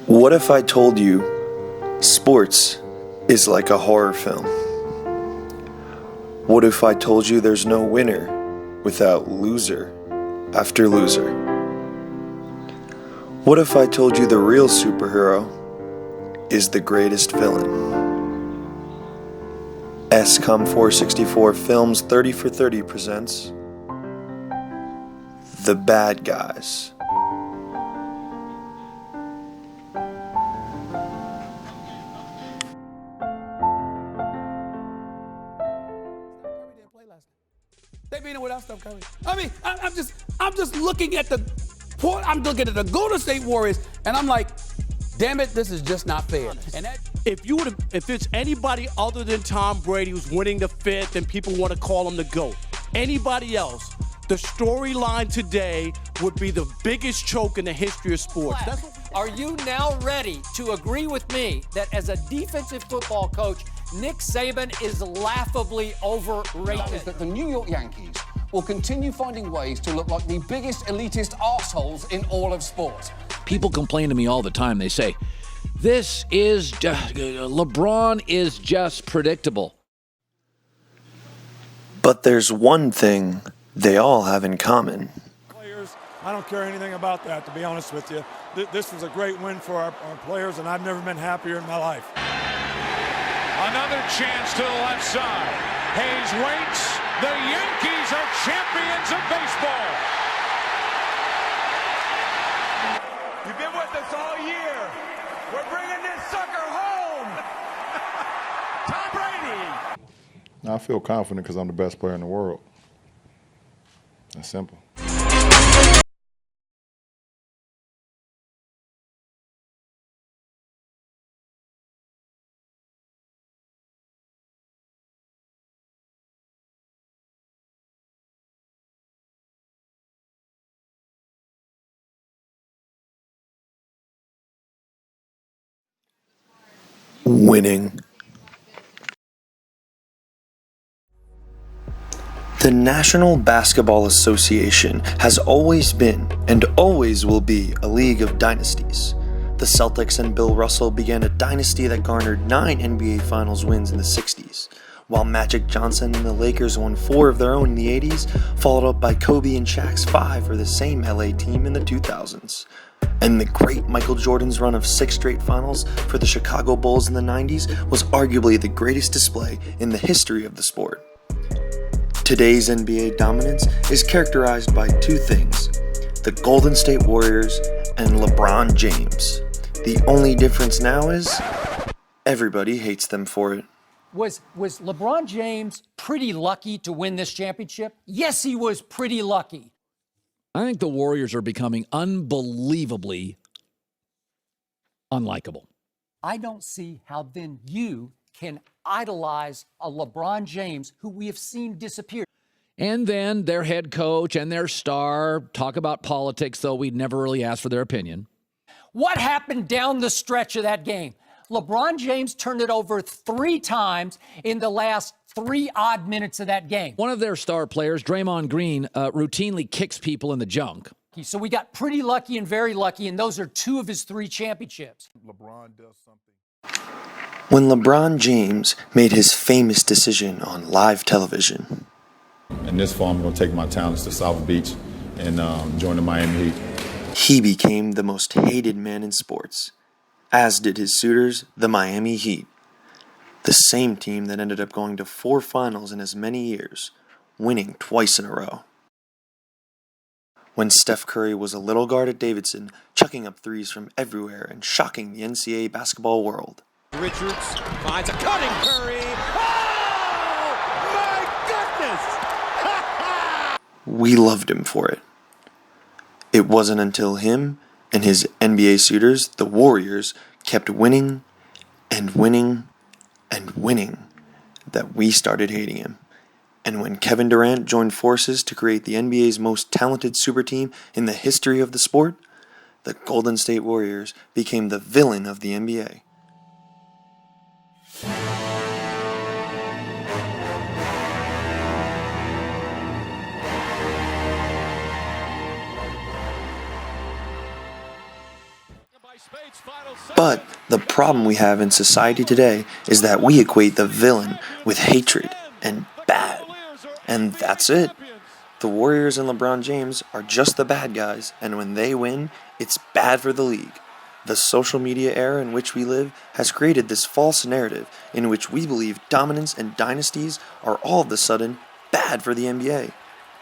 What if I told you sports is like a horror film? What if I told you there's no winner without loser after loser? What if I told you the real superhero is the greatest villain? SCOM 464 Films 30 for 30 presents The Bad Guys. They beat him without Steph Curry. I mean, I'm just looking at the Golden State Warriors, and I'm like, damn it, this is just not fair. And that, if it's anybody other than Tom Brady who's winning the fifth and people want to call him the GOAT, anybody else, the storyline today would be the biggest choke in the history of sports. Are you now ready to agree with me that as a defensive football coach, Nick Saban is laughably overrated? Is that the New York Yankees will continue finding ways to look like the biggest elitist arseholes in all of sports. People complain to me all the time. They say, LeBron is just predictable. But there's one thing they all have in common. Players, I don't care anything about that, to be honest with you. This was a great win for our players, and I've never been happier in my life. Another chance to the left side. Hayes waits. The Yankees are champions of baseball. You've been with us all year. We're bringing this sucker home. Tom Brady. I feel confident because I'm the best player in the world. That's simple. Winning. The National Basketball Association has always been and always will be a league of dynasties. The Celtics and Bill Russell began a dynasty that garnered 9 NBA Finals wins in the 60s, while Magic Johnson and the Lakers won 4 of their own in the 80s, followed up by Kobe and Shaq's 5 for the same LA team in the 2000s. And the great Michael Jordan's run of 6 straight finals for the Chicago Bulls in the 90s was arguably the greatest display in the history of the sport. Today's NBA dominance is characterized by 2 things: the Golden State Warriors and LeBron James. The only difference now is everybody hates them for it. Was LeBron James pretty lucky to win this championship? Yes, he was pretty lucky. I think the Warriors are becoming unbelievably unlikable. I don't see how then you can idolize a LeBron James who we have seen disappear. And then their head coach and their star talk about politics, though we'd never really ask for their opinion. What happened down the stretch of that game? LeBron James turned it over 3 times in the last 3 odd minutes of that game. One of their star players, Draymond Green, routinely kicks people in the junk. So we got pretty lucky and very lucky, and those are 2 of his 3 championships. LeBron does something. When LeBron James made his famous decision on live television. And this fall, I'm going to take my talents to South Beach and join the Miami Heat. He became the most hated man in sports, as did his suitors, the Miami Heat. The same team that ended up going to 4 finals in as many years, winning twice in a row. When Steph Curry was a little guard at Davidson, chucking up threes from everywhere and shocking the NCAA basketball world. Richards finds a cutting Curry. Oh, my goodness! We loved him for it. It wasn't until him and his NBA suitors, the Warriors, kept winning and winning and winning that we started hating him. And when Kevin Durant joined forces to create the NBA's most talented super team in the history of the sport, the Golden State Warriors became the villain of the NBA. But the problem we have in society today is that we equate the villain with hatred and bad. And that's it. The Warriors and LeBron James are just the bad guys, and when they win, it's bad for the league. The social media era in which we live has created this false narrative in which we believe dominance and dynasties are all of a sudden bad for the NBA.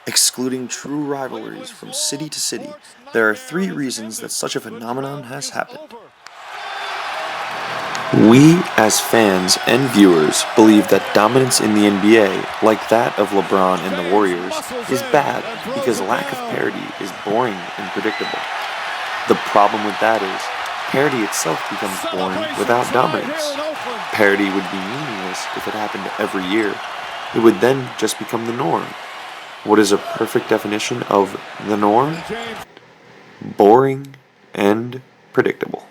Excluding true rivalries from city to city, there are 3 reasons that such a phenomenon has happened. We, as fans and viewers, believe that dominance in the NBA, like that of LeBron and the Warriors, is bad because lack of parity is boring and predictable. The problem with that is, parity itself becomes boring without dominance. Parity would be meaningless if it happened every year. It would then just become the norm. What is a perfect definition of the norm? Boring and predictable.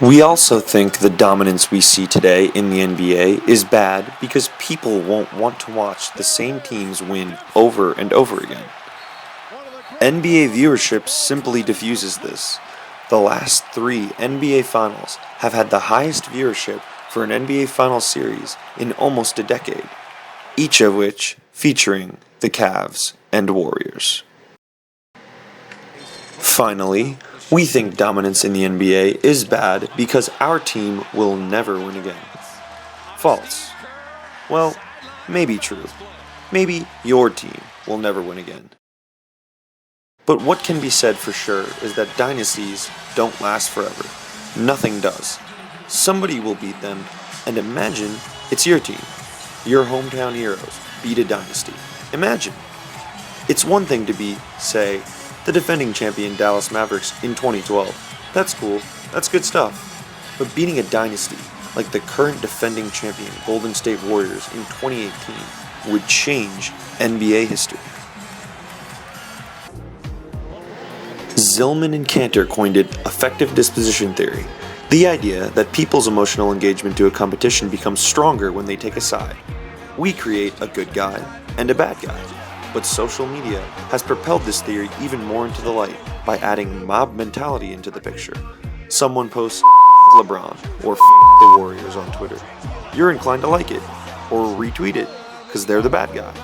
We also think the dominance we see today in the NBA is bad because people won't want to watch the same teams win over and over again. NBA viewership simply diffuses this. The last 3 NBA Finals have had the highest viewership for an NBA Finals series in almost a decade, each of which featuring the Cavs and Warriors. Finally, we think dominance in the NBA is bad because our team will never win again. False. Well, maybe true. Maybe your team will never win again. But what can be said for sure is that dynasties don't last forever. Nothing does. Somebody will beat them, and imagine it's your team. Your hometown heroes beat a dynasty. Imagine. It's one thing to be, say, the defending champion Dallas Mavericks in 2012. That's cool. That's good stuff. But beating a dynasty like the current defending champion Golden State Warriors in 2018 would change NBA history. Zillman and Cantor coined it affective disposition theory, the idea that people's emotional engagement to a competition becomes stronger when they take a side. We create a good guy and a bad guy, but social media has propelled this theory even more into the light by adding mob mentality into the picture. Someone posts LeBron or the Warriors on Twitter. You're inclined to like it or retweet it because they're the bad guy.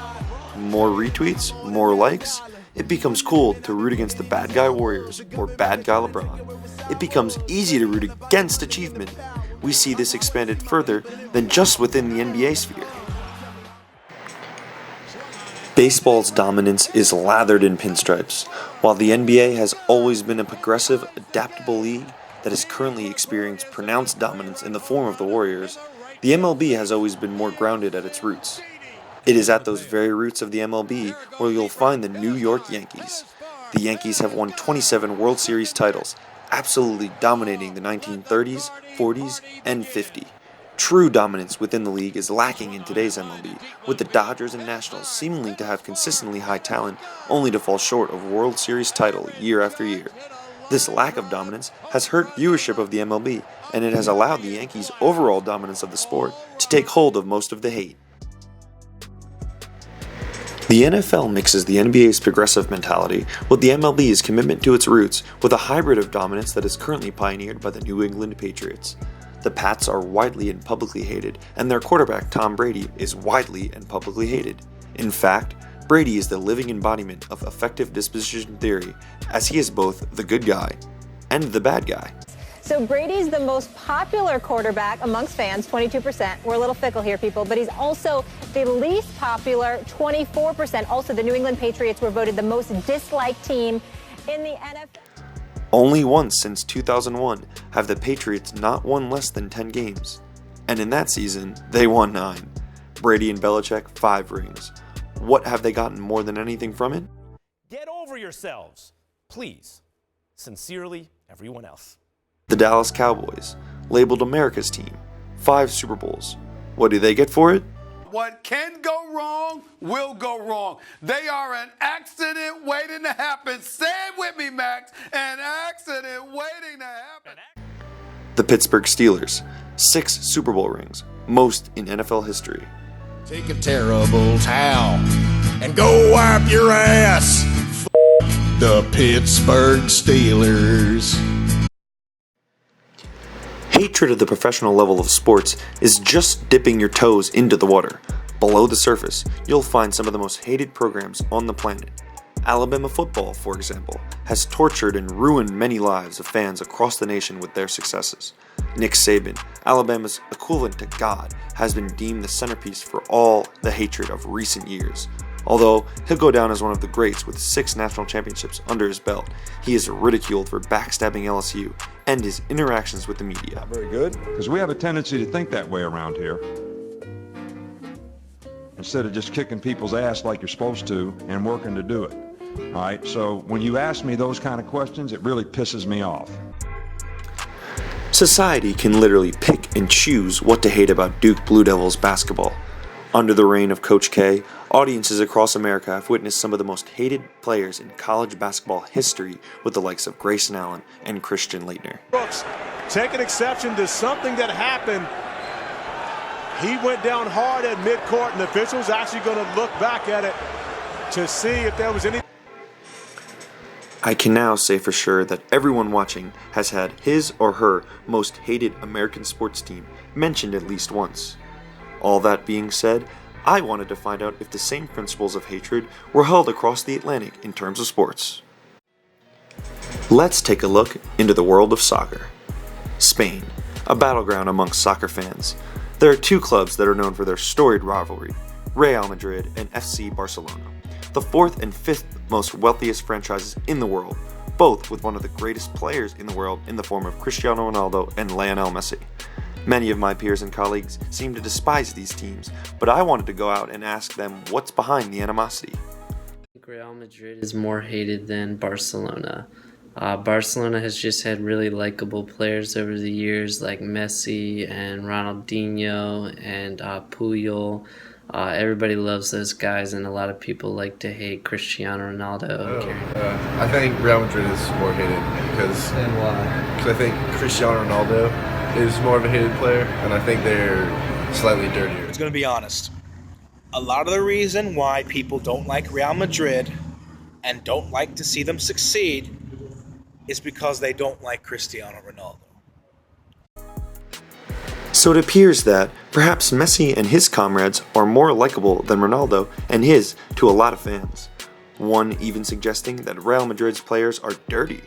More retweets, more likes. It becomes cool to root against the bad guy Warriors or bad guy LeBron. It becomes easy to root against achievement. We see this expanded further than just within the NBA sphere. Baseball's dominance is lathered in pinstripes. While the NBA has always been a progressive, adaptable league that has currently experienced pronounced dominance in the form of the Warriors, the MLB has always been more grounded at its roots. It is at those very roots of the MLB where you'll find the New York Yankees. The Yankees have won 27 World Series titles, absolutely dominating the 1930s, 40s, and 50s. True dominance within the league is lacking in today's MLB, with the Dodgers and Nationals seemingly to have consistently high talent only to fall short of World Series title year after year. This lack of dominance has hurt viewership of the MLB, and it has allowed the Yankees' overall dominance of the sport to take hold of most of the hate. The NFL mixes the NBA's progressive mentality with the MLB's commitment to its roots with a hybrid of dominance that is currently pioneered by the New England Patriots. The Pats are widely and publicly hated, and their quarterback Tom Brady is widely and publicly hated. In fact, Brady is the living embodiment of affective disposition theory, as he is both the good guy and the bad guy. So Brady's the most popular quarterback amongst fans, 22%. We're a little fickle here, people, but he's also the least popular, 24%. Also, the New England Patriots were voted the most disliked team in the NFL. Only once since 2001 have the Patriots not won less than 10 games. And in that season, they won 9. Brady and Belichick, 5 rings. What have they gotten more than anything from it? Get over yourselves. Please. Sincerely, everyone else. The Dallas Cowboys, labeled America's team, 5 Super Bowls. What do they get for it? What can go wrong will go wrong. They are an accident waiting to happen. Say it with me, Max. An accident waiting to happen. The Pittsburgh Steelers, 6 Super Bowl rings, most in NFL history. Take a terrible towel and go wipe your ass. The Pittsburgh Steelers. Hatred at the professional level of sports is just dipping your toes into the water. Below the surface, you'll find some of the most hated programs on the planet. Alabama football, for example, has tortured and ruined many lives of fans across the nation with their successes. Nick Saban, Alabama's equivalent to God, has been deemed the centerpiece for all the hatred of recent years. Although he'll go down as one of the greats with 6 national championships under his belt, he is ridiculed for backstabbing LSU and his interactions with the media. Not very good, because we have a tendency to think that way around here. Instead of just kicking people's ass like you're supposed to and working to do it. All right, so when you ask me those kind of questions, it really pisses me off. Society can literally pick and choose what to hate about Duke Blue Devils basketball. Under the reign of Coach K, audiences across America have witnessed some of the most hated players in college basketball history with the likes of Grayson Allen and Christian Laettner. Brooks taking exception to something that happened. He went down hard at midcourt, and the official's actually going to look back at it to see if there was any. I can now say for sure that everyone watching has had his or her most hated American sports team mentioned at least once. All that being said, I wanted to find out if the same principles of hatred were held across the Atlantic in terms of sports. Let's take a look into the world of soccer. Spain, a battleground amongst soccer fans. There are 2 clubs that are known for their storied rivalry, Real Madrid and FC Barcelona, the 4th and 5th most wealthiest franchises in the world, both with one of the greatest players in the world in the form of Cristiano Ronaldo and Lionel Messi. Many of my peers and colleagues seem to despise these teams, but I wanted to go out and ask them what's behind the animosity. I think Real Madrid is more hated than Barcelona. Barcelona has just had really likable players over the years like Messi and Ronaldinho and Puyol. Everybody loves those guys, and a lot of people like to hate Cristiano Ronaldo. I think Real Madrid is more hated because. And why? Because I think Cristiano Ronaldo is more of a hated player, and I think they're slightly dirtier. It's going to be honest. A lot of the reason why people don't like Real Madrid and don't like to see them succeed is because they don't like Cristiano Ronaldo. So it appears that perhaps Messi and his comrades are more likable than Ronaldo and his to a lot of fans. One even suggesting that Real Madrid's players are dirty.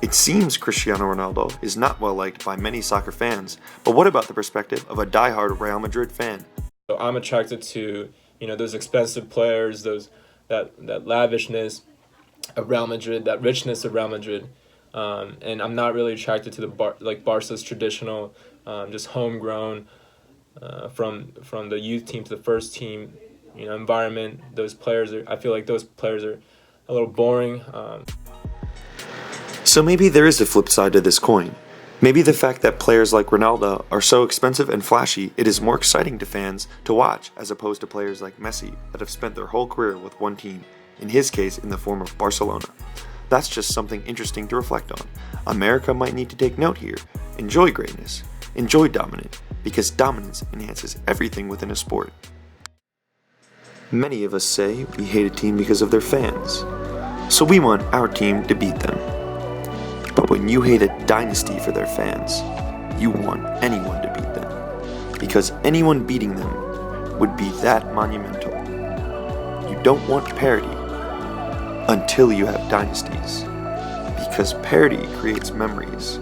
It seems Cristiano Ronaldo is not well liked by many soccer fans, but what about the perspective of a diehard Real Madrid fan? So I'm attracted to, those expensive players, that lavishness of Real Madrid, that richness of Real Madrid, and I'm not really attracted to the Barca's traditional, just homegrown, from the youth team to the first team, environment. Those players I feel like those players are a little boring. So maybe there is a flip side to this coin. Maybe the fact that players like Ronaldo are so expensive and flashy, it is more exciting to fans to watch as opposed to players like Messi that have spent their whole career with one team, in his case in the form of Barcelona. That's just something interesting to reflect on. America might need to take note here. Enjoy greatness. Enjoy dominance, because dominance enhances everything within a sport. Many of us say we hate a team because of their fans, so we want our team to beat them. But when you hate a dynasty for their fans, you want anyone to beat them, because anyone beating them would be that monumental. You don't want parity until you have dynasties, because parity creates memories,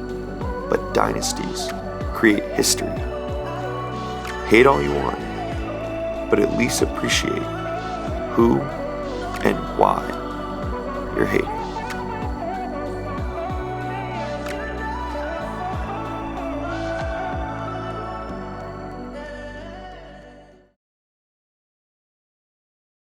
but dynasties create history. Hate all you want, but at least appreciate who and why you're hating.